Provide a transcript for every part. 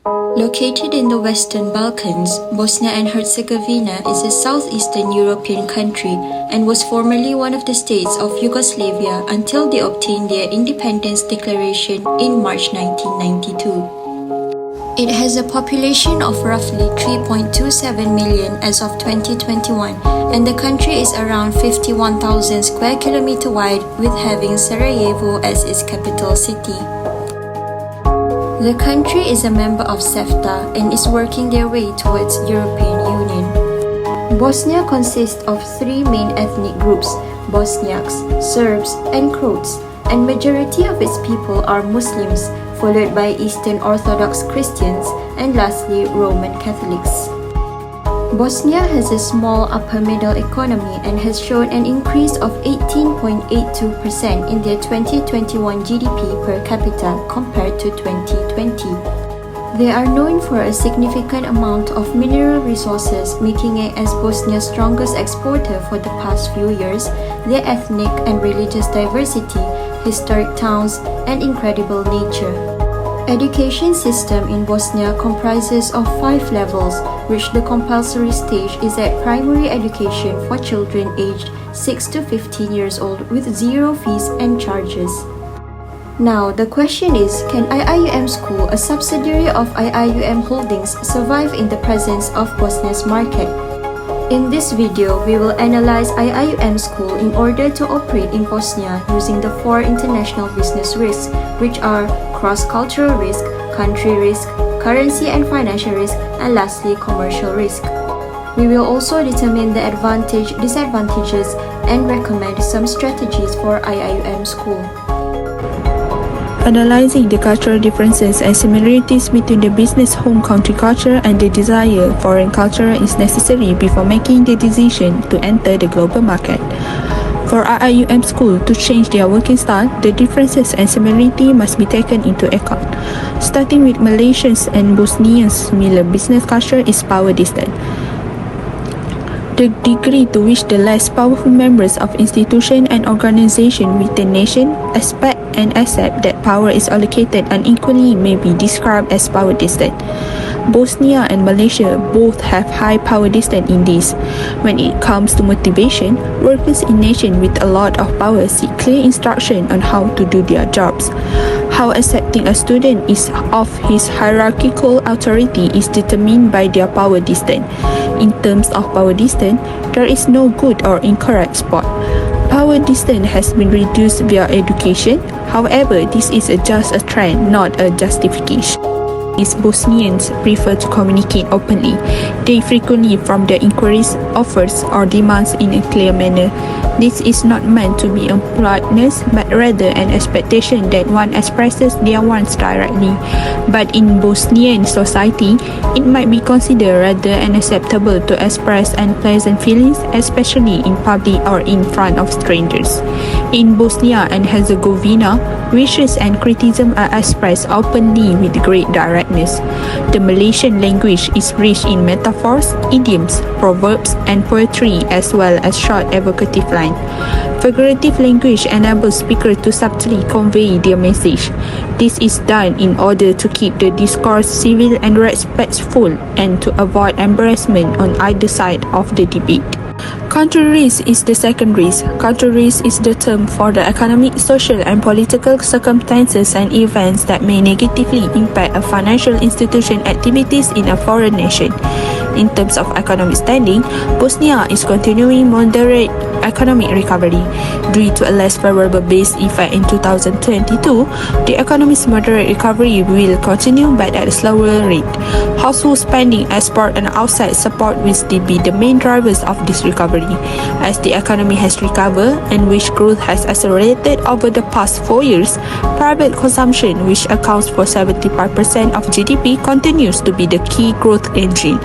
Located in the Western Balkans, Bosnia and Herzegovina is a southeastern European country and was formerly one of the states of Yugoslavia until they obtained their independence declaration in March 1992. It has a population of roughly 3.27 million as of 2021, and the country is around 51,000 square kilometer wide, with having Sarajevo as its capital city. The country is a member of CEFTA and is working their way towards European Union. Bosnia consists of three main ethnic groups: Bosniaks, Serbs, and Croats, and majority of its people are Muslims, followed by Eastern Orthodox Christians, and lastly Roman Catholics. Bosnia has a small upper-middle economy and has shown an increase of 18.82% in their 2021 GDP per capita compared to 2020. They are known for a significant amount of mineral resources, making it as Bosnia's strongest exporter for the past few years, their ethnic and religious diversity, historic towns, and incredible nature. Education system in Bosnia comprises of 5 levels, which the compulsory stage is at primary education for children aged 6 to 15 years old with zero fees and charges. Now, the question is, can IIUM School, a subsidiary of IIUM Holdings, survive in the presence of Bosnia's market? In this video, we will analyze IIUM School in order to operate in Bosnia using the 4 international business risks, which are cross-cultural risk, country risk, currency and financial risk, and lastly, commercial risk. We will also determine the disadvantages, and recommend some strategies for IIUM School. Analyzing the cultural differences and similarities between the business home country culture and the desired foreign culture is necessary before making the decision to enter the global market. For IIUM School to change their working style, the differences and similarity must be taken into account. Starting with Malaysians and Bosnians, similar business culture is power distant. The degree to which the less powerful members of institution and organization within nation expect and accept that power is allocated unequally may be described as power distant. Bosnia and Malaysia both have high power distance in this. When it comes to motivation, workers in nations with a lot of power seek clear instruction on how to do their jobs. How accepting a student is of his hierarchical authority is determined by their power distance. In terms of power distance, there is no good or incorrect spot. Power distance has been reduced via education. However, this is just a trend, not a justification. Bosnians prefer to communicate openly. They frequently form their inquiries, offers, or demands in a clear manner. This is not meant to be a politeness, but rather an expectation that one expresses their wants directly. But in Bosnian society, it might be considered rather unacceptable to express unpleasant feelings, especially in public or in front of strangers. In Bosnia and Herzegovina, wishes and criticism are expressed openly with great directness. The Malaysian language is rich in metaphors, idioms, proverbs, and poetry, as well as short evocative lines. Figurative language enables speakers to subtly convey their message. This is done in order to keep the discourse civil and respectful and to avoid embarrassment on either side of the debate. Country risk is the second risk. Country risk is the term for the economic, social, and political circumstances and events that may negatively impact a financial institution activities in a foreign nation. In terms of economic standing, Bosnia is continuing moderate economic recovery. Due to a less favorable base effect in 2022, the economy's moderate recovery will continue but at a slower rate. Household spending, export, and outside support will still be the main drivers of this recovery. As the economy has recovered and wage growth has accelerated over the past 4 years, private consumption, which accounts for 75% of GDP, continues to be the key growth engine.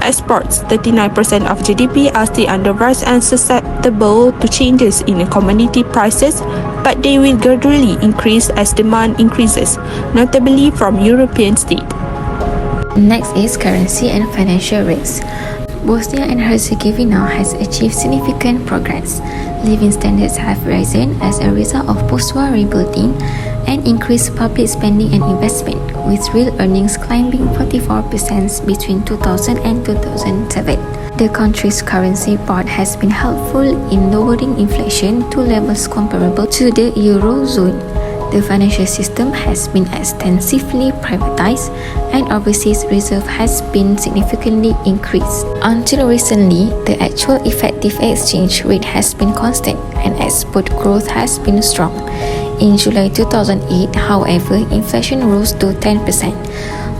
Exports, 39% of GDP, are still underpriced and susceptible to changes in commodity prices, but they will gradually increase as demand increases, notably from European states. Next is currency and financial risk. Bosnia and Herzegovina has achieved significant progress. Living standards have risen as a result of post-war rebuilding, and increased public spending and investment, with real earnings climbing 44% between 2000 and 2007. The country's currency board has been helpful in lowering inflation to levels comparable to the Eurozone. The financial system has been extensively privatized and overseas reserve has been significantly increased. Until recently, the actual effective exchange rate has been constant and export growth has been strong. In July 2008, however, inflation rose to 10%.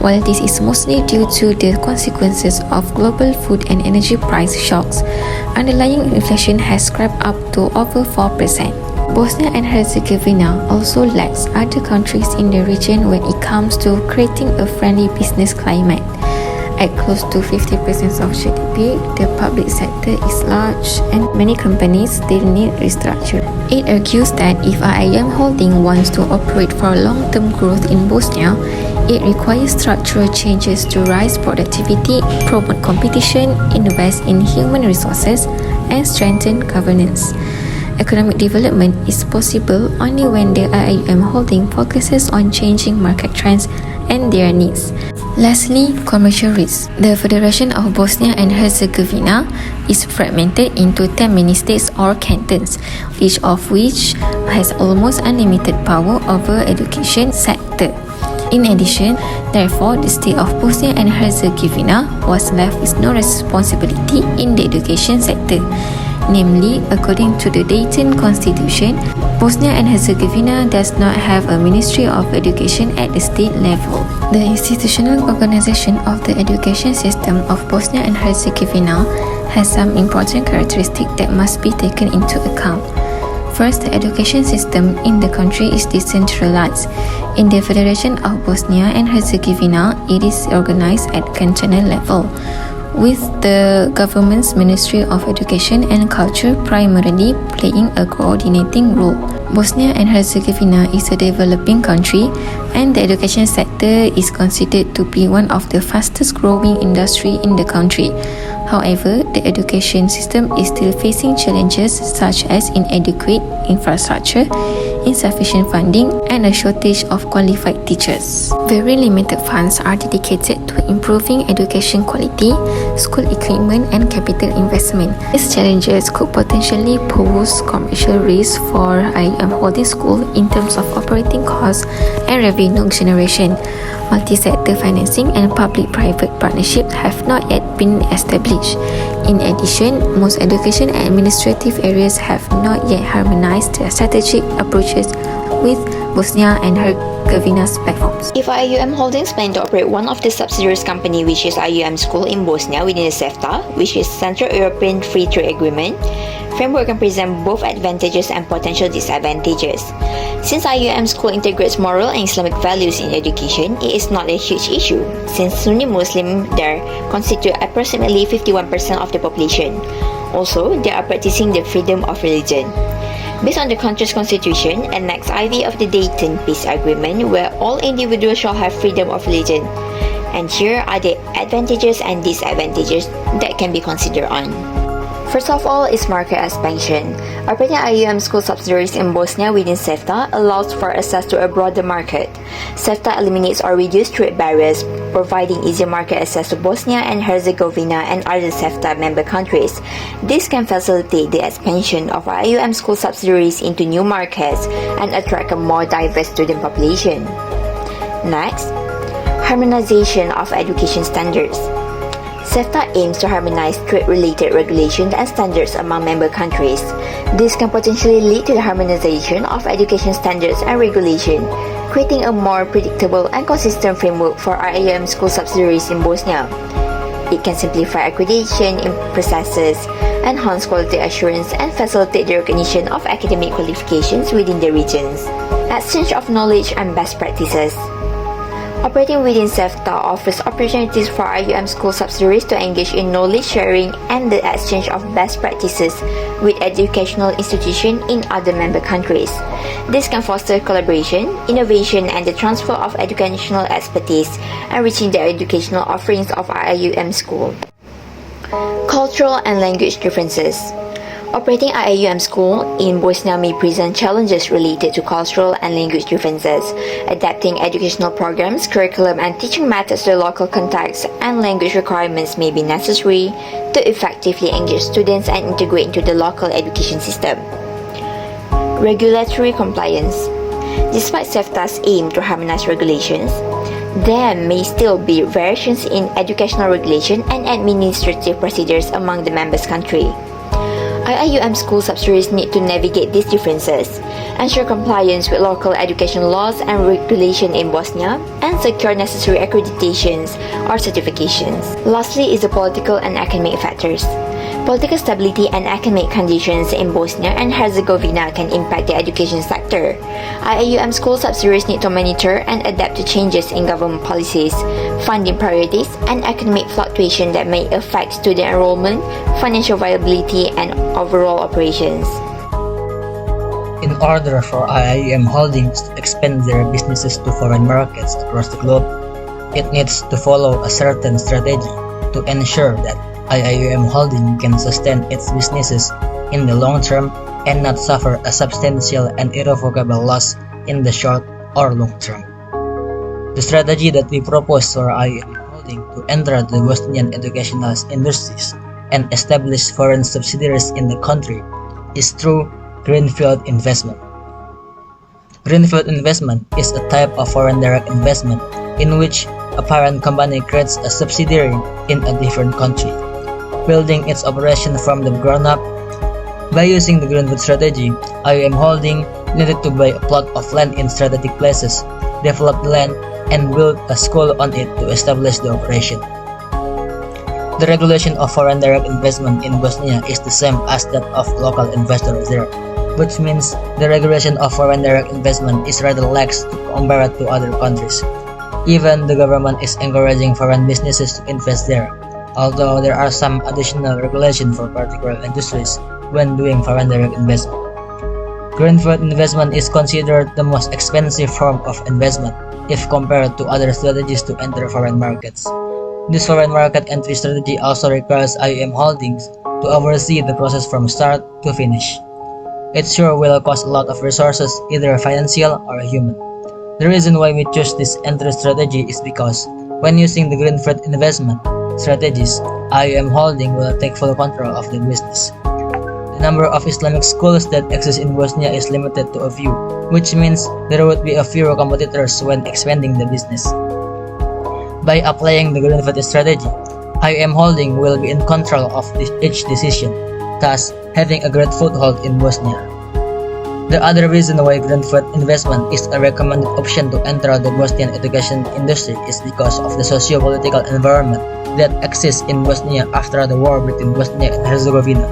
While this is mostly due to the consequences of global food and energy price shocks, underlying inflation has crept up to over 4%. Bosnia and Herzegovina also lags other countries in the region when it comes to creating a friendly business climate. At close to 50% of GDP, the public sector is large and many companies still need restructure. It argues that if IIM Holding wants to operate for long-term growth in Bosnia, it requires structural changes to raise productivity, promote competition, invest in human resources, and strengthen governance. Economic development is possible only when the IIM Holding focuses on changing market trends and their needs. Lastly, commercial risks. The Federation of Bosnia and Herzegovina is fragmented into 10 mini-states or cantons, each of which has almost unlimited power over education sector. In addition, therefore, the state of Bosnia and Herzegovina was left with no responsibility in the education sector. Namely, according to the Dayton Constitution, Bosnia and Herzegovina does not have a Ministry of Education at the state level. The institutional organization of the education system of Bosnia and Herzegovina has some important characteristics that must be taken into account. First, the education system in the country is decentralized. In the Federation of Bosnia and Herzegovina, it is organized at cantonal level, with the government's Ministry of Education and Culture primarily playing a coordinating role. Bosnia and Herzegovina is a developing country and the education sector is considered to be one of the fastest growing industry in the country. However, the education system is still facing challenges such as inadequate infrastructure, insufficient funding, and a shortage of qualified teachers. Very limited funds are dedicated to improving education quality, school equipment, and capital investment. These challenges could potentially pose commercial risks for IIM Holding School in terms of operating costs and revenue generation. Multi-sector financing and public-private partnerships have not yet been established. In addition, most education and administrative areas have not yet harmonized their strategic approaches with Bosnia and Herzegovina's platforms. If IUM Holdings plan to operate one of the subsidiaries company, which is IUM School in Bosnia within the CEFTA, which is Central European Free Trade Agreement, framework can present both advantages and potential disadvantages. Since IUM School integrates moral and Islamic values in education, it is not a huge issue, since Sunni Muslims there constitute approximately 51% of the population. Also, they are practicing the freedom of religion. Based on the country's constitution, Annex IV of the Dayton Peace Agreement, where all individuals shall have freedom of religion. And here are the advantages and disadvantages that can be considered on. First of all is market expansion. Operating IUM school subsidiaries in Bosnia within CEFTA allows for access to a broader market. CEFTA eliminates or reduces trade barriers, providing easier market access to Bosnia and Herzegovina and other CEFTA member countries. This can facilitate the expansion of IUM school subsidiaries into new markets and attract a more diverse student population. Next, harmonization of education standards. CEFTA aims to harmonize trade-related regulations and standards among member countries. This can potentially lead to the harmonization of education standards and regulation, creating a more predictable and consistent framework for IIM school subsidiaries in Bosnia. It can simplify accreditation processes, enhance quality assurance, and facilitate the recognition of academic qualifications within the regions. Exchange of knowledge and best practices. Operating within CEFTA offers opportunities for IUM school subsidiaries to engage in knowledge sharing and the exchange of best practices with educational institutions in other member countries. This can foster collaboration, innovation, and the transfer of educational expertise, enriching the educational offerings of IUM school. Cultural and language differences. Operating IIUM school in Bosnia may present challenges related to cultural and language differences. Adapting educational programs, curriculum, and teaching methods to the local context and language requirements may be necessary to effectively engage students and integrate into the local education system. Regulatory compliance. Despite SEFTA's aim to harmonize regulations, there may still be variations in educational regulation and administrative procedures among the members' country. IIUM school subsidiaries need to navigate these differences, ensure compliance with local education laws and regulation in Bosnia, and secure necessary accreditations or certifications. Lastly is the political and economic factors. Political stability and economic conditions in Bosnia and Herzegovina can impact the education sector. IIUM school subsidiaries need to monitor and adapt to changes in government policies, funding priorities, and economic fluctuation that may affect student enrollment, financial viability, and overall operations. In order for IIUM holdings to expand their businesses to foreign markets across the globe, it needs to follow a certain strategy to ensure that IIUM holding can sustain its businesses in the long term and not suffer a substantial and irrevocable loss in the short or long term. The strategy that we propose for IIUM holding to enter the Bosnian educational industries and establish foreign subsidiaries in the country is through greenfield investment. Greenfield investment is a type of foreign direct investment in which a parent company creates a subsidiary in a different country, building its operation from the ground up. By using the greenfield strategy, IIUM Holding needed to buy a plot of land in strategic places, develop the land, and build a school on it to establish the operation. The regulation of foreign direct investment in Bosnia is the same as that of local investors there, which means the regulation of foreign direct investment is rather lax compared to other countries. Even the government is encouraging foreign businesses to invest there, although there are some additional regulations for particular industries when doing foreign direct investment. Greenfield investment is considered the most expensive form of investment if compared to other strategies to enter foreign markets. This foreign market entry strategy also requires IIUM Holdings to oversee the process from start to finish. It sure will cost a lot of resources, either financial or human. The reason why we choose this entry strategy is because when using the greenfield investment strategies, IIUM Holding will take full control of the business. The number of Islamic schools that exist in Bosnia is limited to a few, which means there would be a fewer competitors when expanding the business. By applying the greenfield strategy, IIUM Holding will be in control of each decision, thus having a great foothold in Bosnia. The other reason why greenfield investment is a recommended option to enter the Bosnian education industry is because of the socio-political environment that exists in Bosnia after the war between Bosnia and Herzegovina.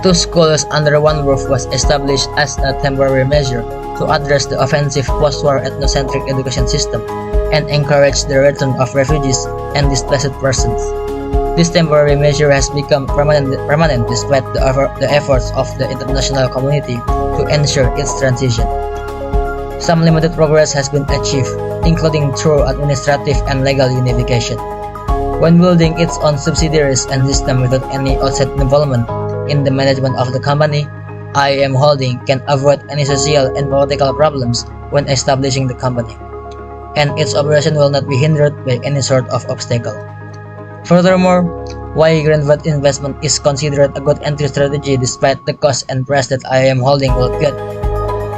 Two schools under one roof was established as a temporary measure to address the offensive post-war ethnocentric education system and encourage the return of refugees and displaced persons. This temporary measure has become permanent despite the efforts of the international community to ensure its transition. Some limited progress has been achieved, including through administrative and legal unification. When building its own subsidiaries and system without any outside involvement in the management of the company, IIUM Holding can avoid any social and political problems when establishing the company, and its operation will not be hindered by any sort of obstacle. Furthermore, why greenfield investment is considered a good entry strategy despite the cost and price that IIUM Holding will get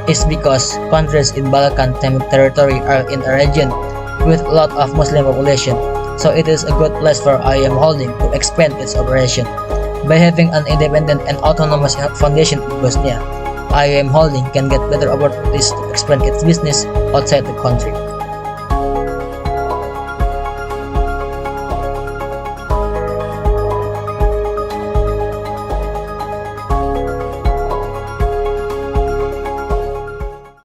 is because countries in Balkan territory are in a region with a lot of Muslim population, so it is a good place for IIUM Holding to expand its operation. By having an independent and autonomous foundation in Bosnia, IIUM Holding can get better opportunities to expand its business outside the country.